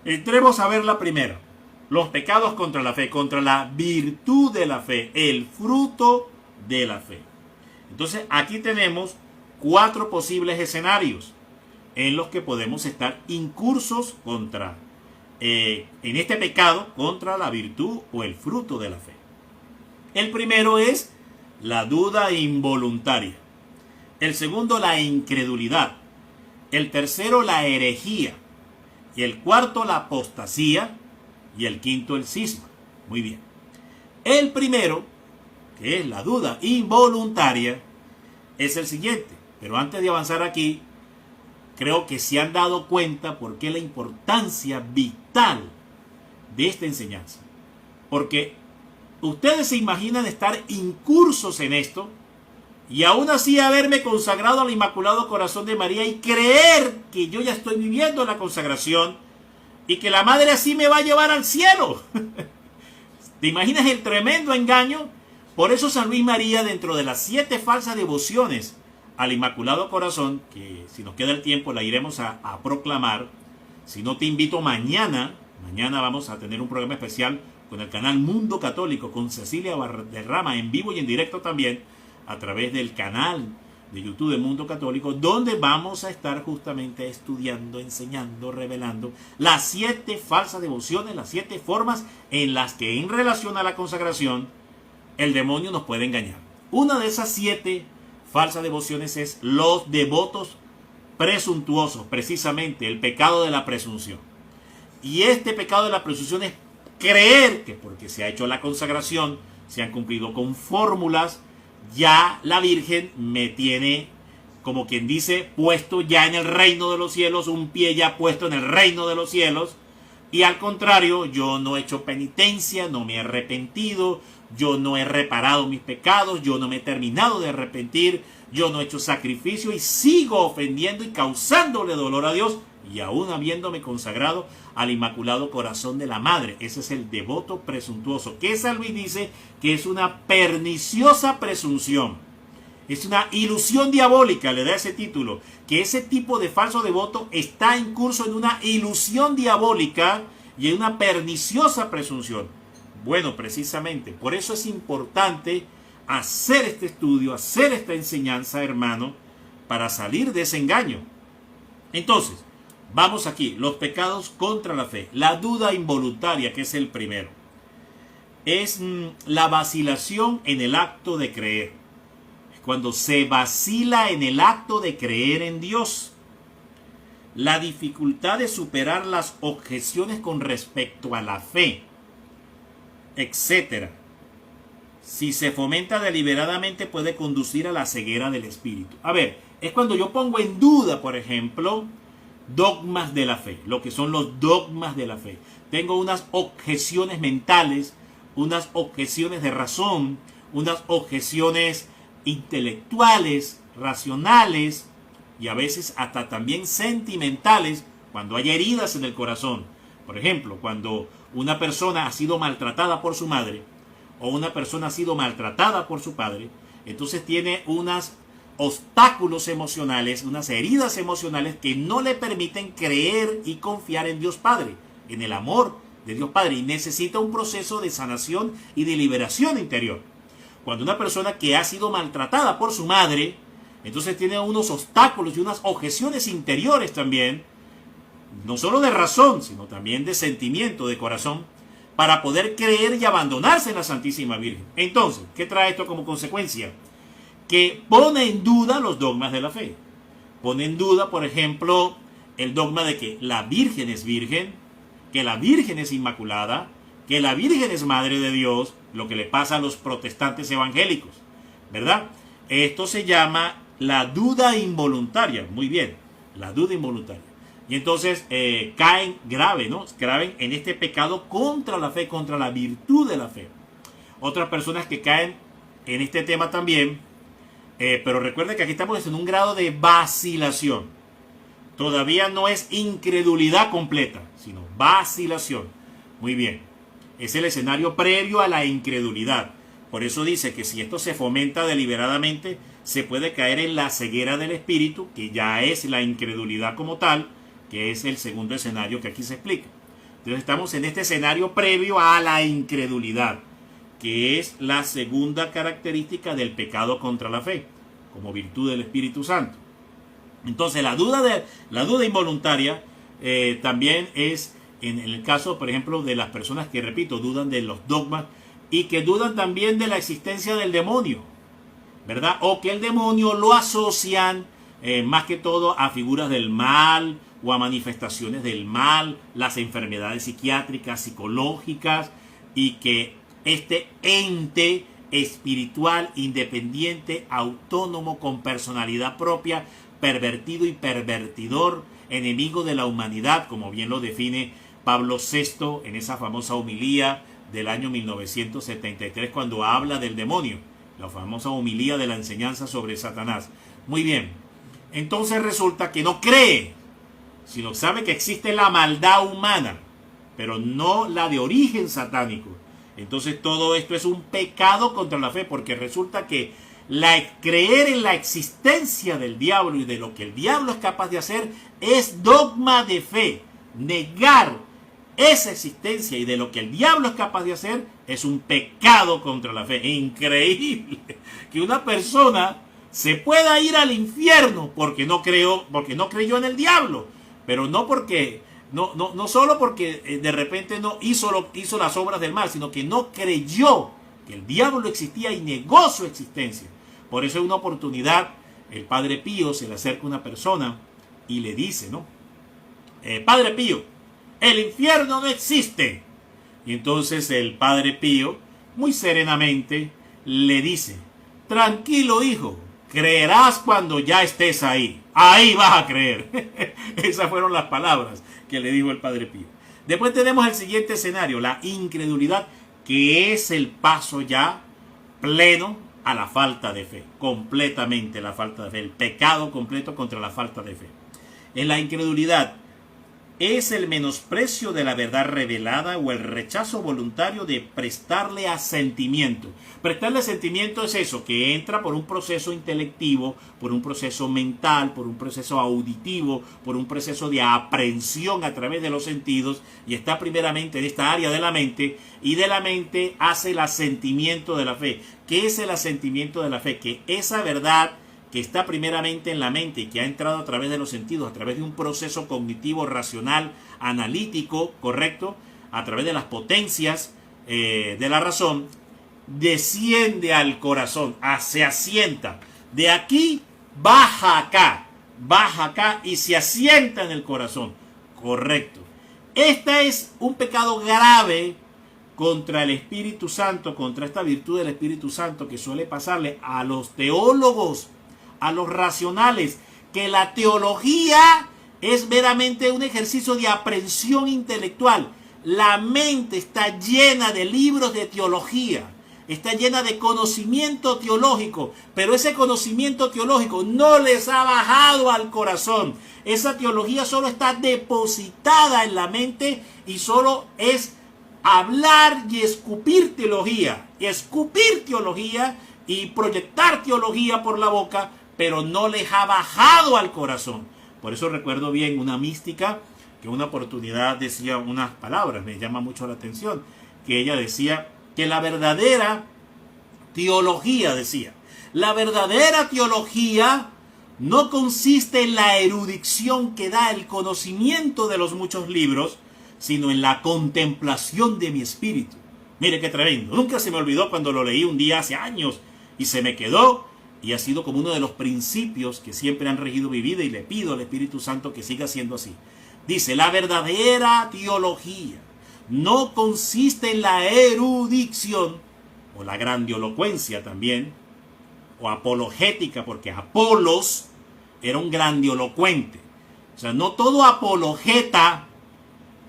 Entremos a ver la primera. Los pecados contra la fe, contra la virtud de la fe, el fruto de la fe. Entonces aquí tenemos 4 posibles escenarios en los que podemos estar incursos contra, en este pecado contra la virtud o el fruto de la fe. El primero es la duda involuntaria. El segundo, la incredulidad. El tercero, la herejía. Y el cuarto, la apostasía. Y el quinto, el cisma. Muy bien. El primero, que es la duda involuntaria, es el siguiente. Pero antes de avanzar aquí, creo que se han dado cuenta por qué la importancia vital de esta enseñanza. Porque ustedes se imaginan estar incursos en esto y aún así haberme consagrado al Inmaculado Corazón de María y creer que yo ya estoy viviendo la consagración y que la Madre así me va a llevar al cielo. ¿Te imaginas el tremendo engaño? Por eso San Luis María, dentro de las 7 falsas devociones al Inmaculado Corazón, que si nos queda el tiempo la iremos a proclamar, si no te invito mañana vamos a tener un programa especial con el canal Mundo Católico, con Cecilia Valderrama, en vivo y en directo también, a través del canal de YouTube de Mundo Católico, donde vamos a estar justamente estudiando, enseñando, revelando las 7 falsas devociones, las 7 formas en las que en relación a la consagración el demonio nos puede engañar. Una de esas 7 falsas devociones es los devotos presuntuosos, precisamente el pecado de la presunción. Y este pecado de la presunción es creer que porque se ha hecho la consagración, se han cumplido con fórmulas, ya la Virgen me tiene, como quien dice, puesto ya en el reino de los cielos, un pie ya puesto en el reino de los cielos, y al contrario, yo no he hecho penitencia, no me he arrepentido, yo no he reparado mis pecados, yo no me he terminado de arrepentir, yo no he hecho sacrificio y sigo ofendiendo y causándole dolor a Dios, y aún habiéndome consagrado al Inmaculado Corazón de la Madre. Ese es el devoto presuntuoso, que San Luis dice que es una perniciosa presunción, es una ilusión diabólica, le da ese título, que ese tipo de falso devoto está en curso en una ilusión diabólica y en una perniciosa presunción. Bueno, precisamente, por eso es importante hacer este estudio, hacer esta enseñanza, hermano, para salir de ese engaño. Entonces, vamos aquí, los pecados contra la fe. La duda involuntaria, que es el primero, es la vacilación en el acto de creer. Es cuando se vacila en el acto de creer en Dios. La dificultad de superar las objeciones con respecto a la fe, etc. Si se fomenta deliberadamente puede conducir a la ceguera del espíritu. A ver, es cuando yo pongo en duda, por ejemplo, dogmas de la fe, lo que son los dogmas de la fe. Tengo unas objeciones mentales, unas objeciones de razón, unas objeciones intelectuales, racionales y a veces hasta también sentimentales cuando hay heridas en el corazón. Por ejemplo, cuando una persona ha sido maltratada por su madre o una persona ha sido maltratada por su padre, entonces tiene unos obstáculos emocionales, unas heridas emocionales que no le permiten creer y confiar en Dios Padre, en el amor de Dios Padre, y necesita un proceso de sanación y de liberación interior. Cuando una persona que ha sido maltratada por su madre, entonces tiene unos obstáculos y unas objeciones interiores también, no solo de razón, sino también de sentimiento, de corazón, para poder creer y abandonarse en la Santísima Virgen. Entonces, ¿qué trae esto como consecuencia? Que pone en duda los dogmas de la fe. Pone en duda, por ejemplo, el dogma de que la Virgen es virgen, que la Virgen es inmaculada, que la Virgen es Madre de Dios, lo que le pasa a los protestantes evangélicos, ¿verdad? Esto se llama la duda involuntaria. Muy bien, la duda involuntaria. Y entonces caen grave, ¿no? Graven en este pecado contra la fe, contra la virtud de la fe. Otras personas que caen en este tema también, pero recuerden que aquí estamos en un grado de vacilación. Todavía no es incredulidad completa, sino vacilación. Muy bien. Es el escenario previo a la incredulidad. Por eso dice que si esto se fomenta deliberadamente, se puede caer en la ceguera del espíritu, que ya es la incredulidad como tal, que es el segundo escenario que aquí se explica. Entonces estamos en este escenario previo a la incredulidad, que es la segunda característica del pecado contra la fe, como virtud del Espíritu Santo. Entonces la duda involuntaria también es en el caso, por ejemplo, de las personas que, repito, dudan de los dogmas y que dudan también de la existencia del demonio, ¿verdad? O que el demonio lo asocian más que todo a figuras del mal o a manifestaciones del mal, las enfermedades psiquiátricas, psicológicas, y que este ente espiritual, independiente, autónomo, con personalidad propia, pervertido y pervertidor, enemigo de la humanidad, como bien lo define Pablo VI en esa famosa homilía del año 1973, cuando habla del demonio, la famosa homilía de la enseñanza sobre Satanás. Muy bien, entonces resulta que no cree, sino sabe que existe la maldad humana, pero no la de origen satánico. Entonces todo esto es un pecado contra la fe, porque resulta que creer en la existencia del diablo y de lo que el diablo es capaz de hacer es dogma de fe. Negar esa existencia y de lo que el diablo es capaz de hacer es un pecado contra la fe. Increíble que una persona se pueda ir al infierno porque no creyó en el diablo, pero no solo porque de repente no hizo las obras del mal, sino que no creyó que el diablo existía y negó su existencia. Por eso en una oportunidad el Padre Pío se le acerca a una persona y le dice, ¿no? Padre Pío, el infierno no existe. Y entonces el Padre Pío, muy serenamente, le dice, tranquilo hijo, creerás cuando ya estés ahí. Ahí vas a creer. Esas fueron las palabras que le dijo el Padre Pío. Después tenemos el siguiente escenario, la incredulidad, que es el paso ya pleno a la falta de fe, completamente la falta de fe, el pecado completo contra la falta de fe. En la incredulidad es el menosprecio de la verdad revelada o el rechazo voluntario de prestarle asentimiento. Prestarle asentimiento es eso, que entra por un proceso intelectivo, por un proceso mental, por un proceso auditivo, por un proceso de aprehensión a través de los sentidos, y está primeramente en esta área de la mente, y de la mente hace el asentimiento de la fe. ¿Qué es el asentimiento de la fe? Que esa verdad que está primeramente en la mente y que ha entrado a través de los sentidos, a través de un proceso cognitivo, racional, analítico, correcto, a través de las potencias de la razón, desciende al corazón, se asienta. De aquí baja acá y se asienta en el corazón, correcto. Este es un pecado grave contra el Espíritu Santo, contra esta virtud del Espíritu Santo que suele pasarle a los teólogos, a los racionales, que la teología es meramente un ejercicio de aprehensión intelectual. La mente está llena de libros de teología, está llena de conocimiento teológico, pero ese conocimiento teológico no les ha bajado al corazón. Esa teología solo está depositada en la mente y solo es hablar y escupir teología y proyectar teología por la boca, pero no les ha bajado al corazón. Por eso recuerdo bien una mística que una oportunidad decía unas palabras, me llama mucho la atención, que ella decía que la verdadera teología, la verdadera teología no consiste en la erudición que da el conocimiento de los muchos libros, sino en la contemplación de mi espíritu. Mire qué tremendo. Nunca se me olvidó cuando lo leí un día hace años y se me quedó y ha sido como uno de los principios que siempre han regido mi vida, y le pido al Espíritu Santo que siga siendo así. Dice, la verdadera teología no consiste en la erudición o la grandilocuencia también, o apologética, porque Apolos era un grandilocuente. O sea, no todo apologeta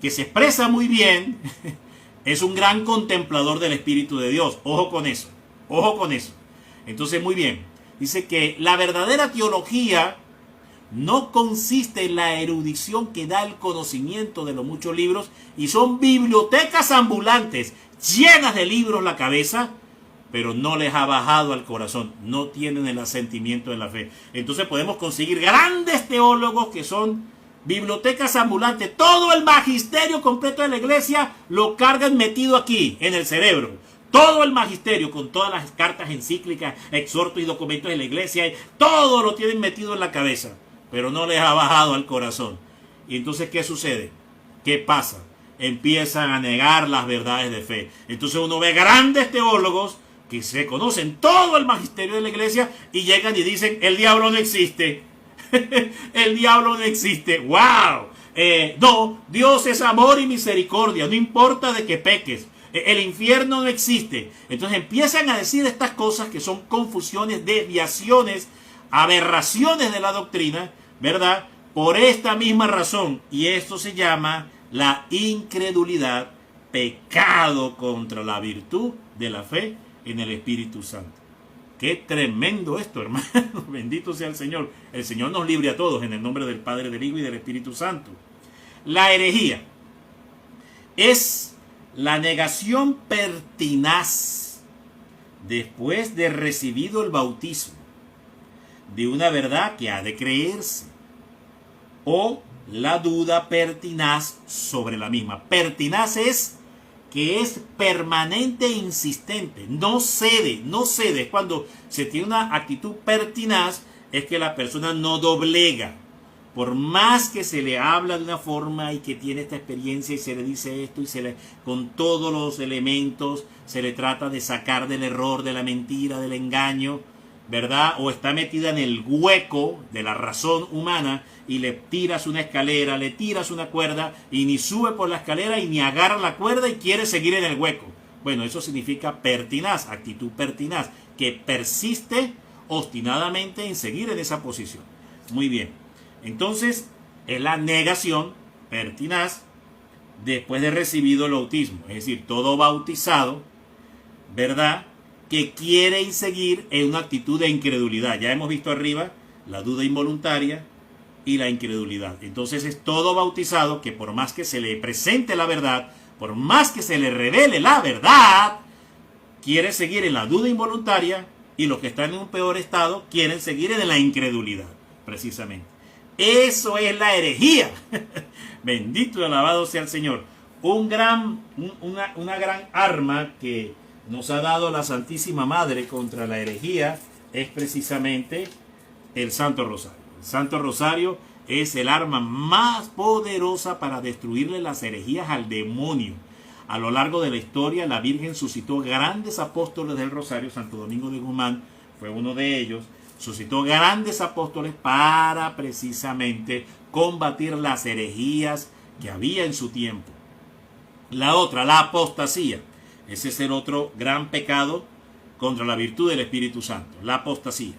que se expresa muy bien es un gran contemplador del Espíritu de Dios. Ojo con eso, ojo con eso. Entonces, muy bien, dice que la verdadera teología no consiste en la erudición que da el conocimiento de los muchos libros, y son bibliotecas ambulantes llenas de libros la cabeza, pero no les ha bajado al corazón, no tienen el asentimiento de la fe. Entonces podemos conseguir grandes teólogos que son bibliotecas ambulantes, todo el magisterio completo de la iglesia lo cargan metido aquí, en el cerebro. Todo el magisterio, con todas las cartas encíclicas, exhortos y documentos de la iglesia, todo lo tienen metido en la cabeza, pero no les ha bajado al corazón. Y entonces, ¿qué sucede? ¿Qué pasa? Empiezan a negar las verdades de fe. Entonces uno ve grandes teólogos que se conocen todo el magisterio de la iglesia y llegan y dicen, el diablo no existe. El diablo no existe. ¡Wow! No, Dios es amor y misericordia, no importa de que peques. El infierno no existe. Entonces empiezan a decir estas cosas que son confusiones, desviaciones, aberraciones de la doctrina, ¿verdad? Por esta misma razón. Y esto se llama la incredulidad, pecado contra la virtud de la fe en el Espíritu Santo. Qué tremendo esto, hermano. Bendito sea el Señor. El Señor nos libre a todos en el nombre del Padre, del Hijo y del Espíritu Santo. La herejía es la negación pertinaz después de recibido el bautismo de una verdad que ha de creerse, o la duda pertinaz sobre la misma. Pertinaz es que es permanente e insistente, no cede. Es cuando se tiene una actitud pertinaz, es que la persona no doblega. Por más que se le habla de una forma y que tiene esta experiencia y se le dice esto y con todos los elementos se le trata de sacar del error, de la mentira, del engaño, ¿verdad? O está metida en el hueco de la razón humana y le tiras una escalera, le tiras una cuerda y ni sube por la escalera y ni agarra la cuerda y quiere seguir en el hueco. Bueno, eso significa pertinaz, actitud pertinaz, que persiste obstinadamente en seguir en esa posición. Muy bien. Entonces, es la negación pertinaz después de recibido el bautismo. Es decir, todo bautizado, ¿verdad?, que quiere seguir en una actitud de incredulidad. Ya hemos visto arriba la duda involuntaria y la incredulidad. Entonces es todo bautizado que por más que se le presente la verdad, por más que se le revele la verdad, quiere seguir en la duda involuntaria, y los que están en un peor estado quieren seguir en la incredulidad, precisamente. Eso es la herejía. Bendito y alabado sea el Señor. Una gran arma que nos ha dado la Santísima Madre contra la herejía es precisamente el Santo Rosario. El Santo Rosario es el arma más poderosa para destruirle las herejías al demonio. A lo largo de la historia, la Virgen suscitó grandes apóstoles del Rosario. Santo Domingo de Guzmán fue uno de ellos. Suscitó grandes apóstoles para precisamente combatir las herejías que había en su tiempo. La otra, la apostasía. Ese es el otro gran pecado contra la virtud del Espíritu Santo. La apostasía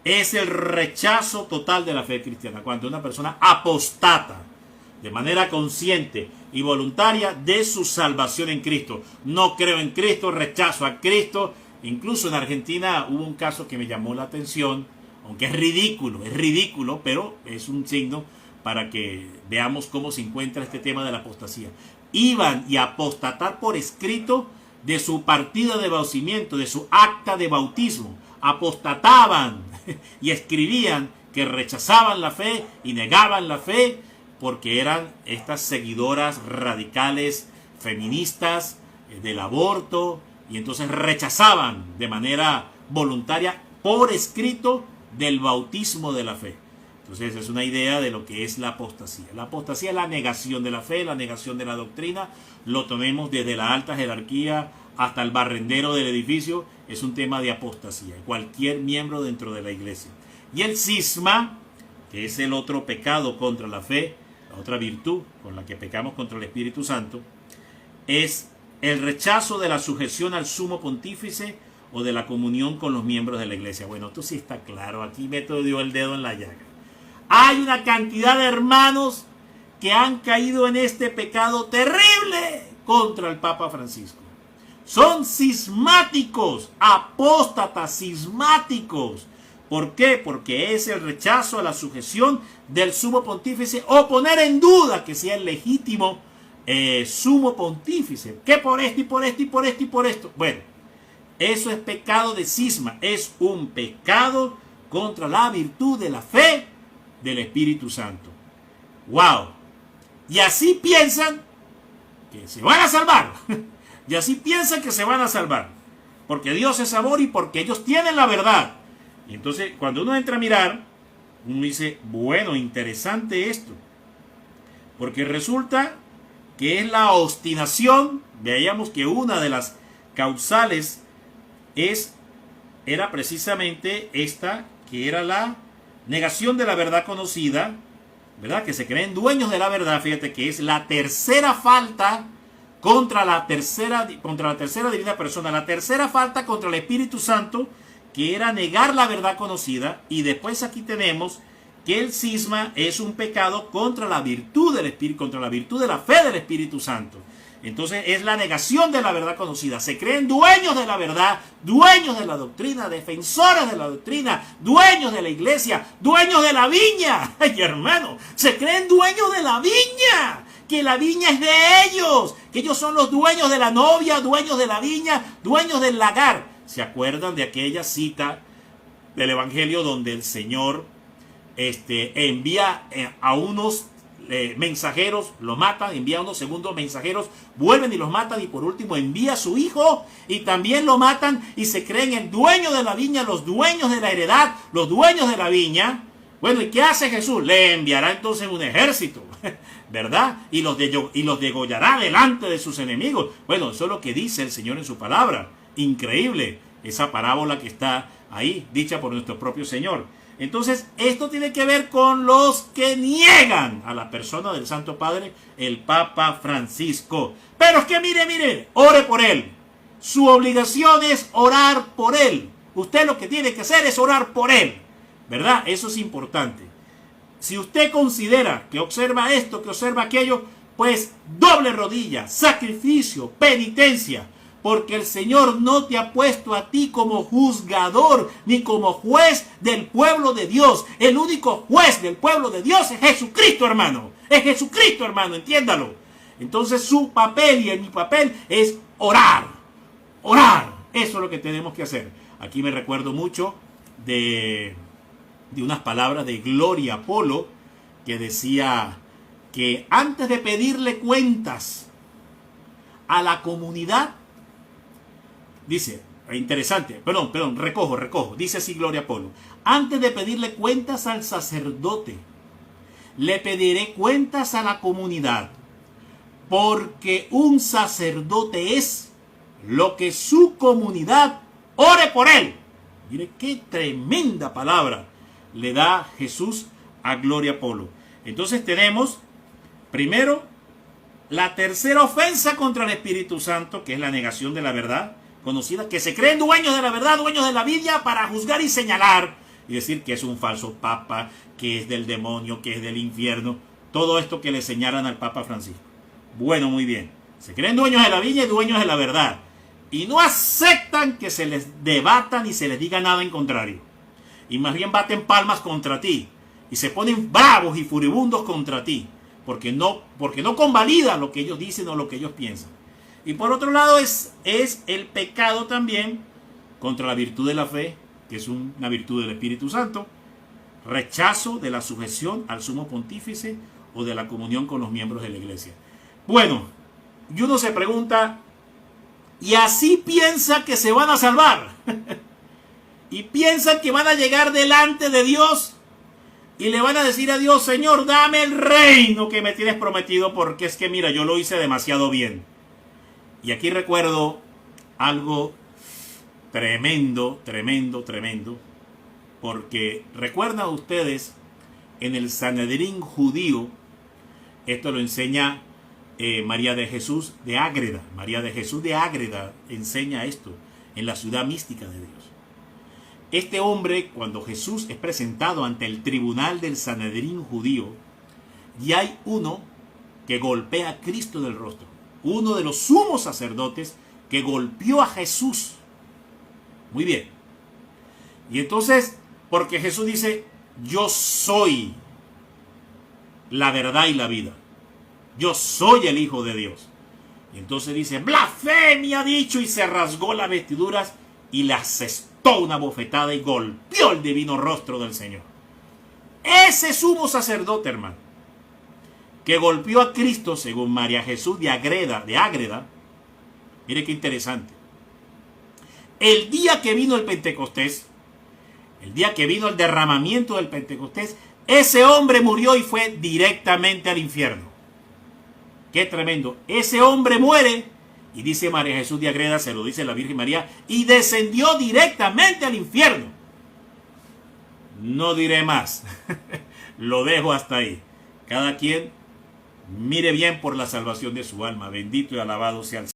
es el rechazo total de la fe cristiana. Cuando una persona apostata de manera consciente y voluntaria de su salvación en Cristo. No creo en Cristo, rechazo a Cristo. Incluso en Argentina hubo un caso que me llamó la atención, aunque es ridículo, pero es un signo para que veamos cómo se encuentra este tema de la apostasía. Iban y apostatar por escrito de su partida de bautismo, de su acta de bautismo. Apostataban y escribían que rechazaban la fe y negaban la fe porque eran estas seguidoras radicales feministas del aborto, y entonces rechazaban de manera voluntaria por escrito del bautismo de la fe. Entonces es una idea de lo que es la apostasía. La apostasía es la negación de la fe, la negación de la doctrina. Lo tenemos desde la alta jerarquía hasta el barrendero del edificio. Es un tema de apostasía. Cualquier miembro dentro de la iglesia. Y el cisma, que es el otro pecado contra la fe, la otra virtud con la que pecamos contra el Espíritu Santo, es el rechazo de la sujeción al sumo pontífice o de la comunión con los miembros de la iglesia. Bueno, esto sí está claro. Aquí meto dio el dedo en la llaga. Hay una cantidad de hermanos que han caído en este pecado terrible contra el Papa Francisco. Son cismáticos, apóstatas cismáticos. ¿Por qué? Porque es el rechazo a la sujeción del sumo pontífice o poner en duda que sea el legítimo sumo pontífice. Que por esto y por esto y por esto y por esto. Bueno, eso es pecado de cisma. Es un pecado contra la virtud de la fe del Espíritu Santo. ¡Wow! Y así piensan que se van a salvar. Y así piensan que se van a salvar. Porque Dios es amor y porque ellos tienen la verdad. Y entonces, cuando uno entra a mirar, uno dice, bueno, interesante esto. Porque resulta que es la obstinación. Veíamos que una de las causales era precisamente esta, que era la negación de la verdad conocida, ¿verdad? Que se creen dueños de la verdad. Fíjate que es la tercera falta contra la tercera divina persona, la tercera falta contra el Espíritu Santo, que era negar la verdad conocida. Y después aquí tenemos que el cisma es un pecado contra la virtud del Espíritu, contra la virtud de la fe del Espíritu Santo. Entonces es la negación de la verdad conocida. Se creen dueños de la verdad, dueños de la doctrina, defensores de la doctrina, dueños de la iglesia, dueños de la viña. Ay, hermano, se creen dueños de la viña, que la viña es de ellos, que ellos son los dueños de la novia, dueños de la viña, dueños del lagar. ¿Se acuerdan de aquella cita del Evangelio donde el Señor envía a unos mensajeros, los matan, envía a unos segundos mensajeros, vuelven y los matan, y por último envía a su hijo y también lo matan, y se creen el dueño de la viña, los dueños de la heredad, los dueños de la viña? Bueno, ¿y qué hace Jesús? Le enviará entonces un ejército, ¿verdad? Y los degollará delante de sus enemigos. Bueno, eso es lo que dice el Señor en su palabra. Increíble esa parábola que está ahí, dicha por nuestro propio Señor. Entonces, esto tiene que ver con los que niegan a la persona del Santo Padre, el Papa Francisco. Pero es que mire, ore por él. Su obligación es orar por él. Usted lo que tiene que hacer es orar por él, ¿verdad? Eso es importante. Si usted considera que observa esto, que observa aquello, pues doble rodilla, sacrificio, penitencia. Porque el Señor no te ha puesto a ti como juzgador ni como juez del pueblo de Dios. El único juez del pueblo de Dios es Jesucristo, hermano. Es Jesucristo, hermano, entiéndalo. Entonces su papel y mi papel es orar. Orar. Eso es lo que tenemos que hacer. Aquí me recuerdo mucho de unas palabras de Gloria Polo, que decía que antes de pedirle cuentas a la comunidad, dice, interesante, perdón, recojo. Dice así Gloria Polo: antes de pedirle cuentas al sacerdote, le pediré cuentas a la comunidad, porque un sacerdote es lo que su comunidad ore por él. Mire qué tremenda palabra le da Jesús a Gloria Polo. Entonces tenemos, primero, la tercera ofensa contra el Espíritu Santo, que es la negación de la verdad conocida, que se creen dueños de la verdad, dueños de la Biblia, para juzgar y señalar y decir que es un falso papa, que es del demonio, que es del infierno. Todo esto que le señalan al Papa Francisco. Bueno, muy bien. Se creen dueños de la Biblia y dueños de la verdad, y no aceptan que se les debata ni se les diga nada en contrario, y más bien baten palmas contra ti y se ponen bravos y furibundos contra ti, porque no convalidan lo que ellos dicen o lo que ellos piensan. Y por otro lado es el pecado también contra la virtud de la fe, que es una virtud del Espíritu Santo, rechazo de la sujeción al sumo pontífice o de la comunión con los miembros de la iglesia. Bueno, y uno se pregunta, ¿y así piensa que se van a salvar? Y piensan que van a llegar delante de Dios y le van a decir a Dios: Señor, dame el reino que me tienes prometido, porque es que mira, yo lo hice demasiado bien. Y aquí recuerdo algo tremendo, porque recuerdan ustedes en el Sanedrín judío, esto lo enseña María de Jesús de Ágreda. María de Jesús de Ágreda enseña esto en la ciudad mística de Dios. Este hombre, cuando Jesús es presentado ante el tribunal del Sanedrín judío, y hay uno que golpea a Cristo del rostro. Uno de los sumos sacerdotes que golpeó a Jesús. Muy bien. Y entonces, porque Jesús dice: yo soy la verdad y la vida. Yo soy el Hijo de Dios. Y entonces dice: blasfemia ha dicho, y se rasgó las vestiduras y le asestó una bofetada y golpeó el divino rostro del Señor. Ese sumo sacerdote, hermano, que golpeó a Cristo, según María Jesús de Ágreda. Mire qué interesante. El día que vino el Pentecostés, el día que vino el derramamiento del Pentecostés, ese hombre murió y fue directamente al infierno. Qué tremendo. Ese hombre muere, y dice María Jesús de Ágreda, se lo dice la Virgen María, y descendió directamente al infierno. No diré más. Lo dejo hasta ahí. Cada quien mire bien por la salvación de su alma. Bendito y alabado sea el Señor.